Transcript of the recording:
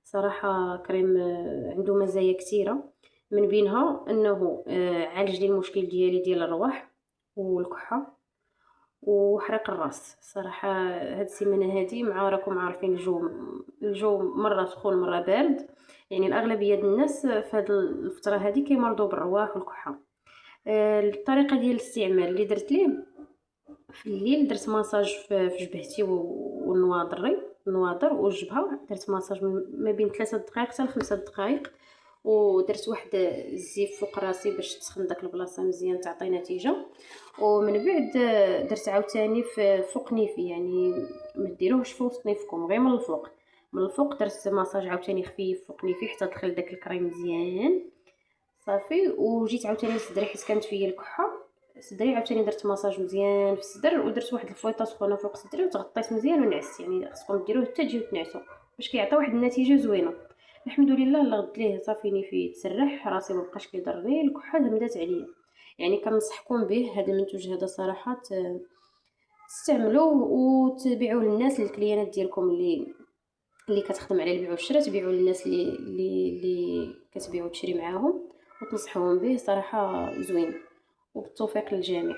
صراحة كريم عنده مزايا كثيرة، من بينها انه عالج لي المشكل ديالي ديال الرواح والكحة وحرق الراس. صراحة هاد السيمانة هادي مع راكم عارفين الجو مرة سخون مرة بارد، يعني الأغلبية ديال الناس في هاد الفترة هادي كيمرضوا بالرواح والكحة. الطريقة ديال الاستعمال اللي درت ليه: في الليل درت ماساج في جبهتي النواظر والجبهة، درت ماساج ما بين 3 دقائق حتى ل 5 دقائق، ودرت واحد الزيف فوق راسي باش تسخن داك البلاصه مزيان تعطي نتيجه. ومن بعد درت عاوتاني في فوق نيفي، يعني ما ديروهش في وسط نيفكم، غير من الفوق. من الفوق درت ماساج عاوتاني خفيف فوق نيفي حتى دخل داك الكريم مزيان صافي. وجيت عاوتاني لصدري حيت كانت فيا الكحه، صدري عاوتاني درت ماساج مزيان في الصدر، ودرت واحد الفويطه سخونه فوق صدري وتغطيت مزيان ونعست. يعني خصكم ديروه حتى تجيو تنعسوا باش كيعطي واحد النتيجه زوينه. الحمد لله الله غد ليه صافي نيفي تسرح، راسي مبقاش كيضرني، الكحه تمدات عليا. يعني كنصحكم به هذا المنتوج هذا صراحه تستعملوه وتبيعوه للناس الكليانات ديالكم اللي كتخدم على البيع والشراء، تبيعوا للناس اللي كتبيعوا تشري معاهم وتنصحوهم به. صراحه زوين، وبالتوفيق للجميع.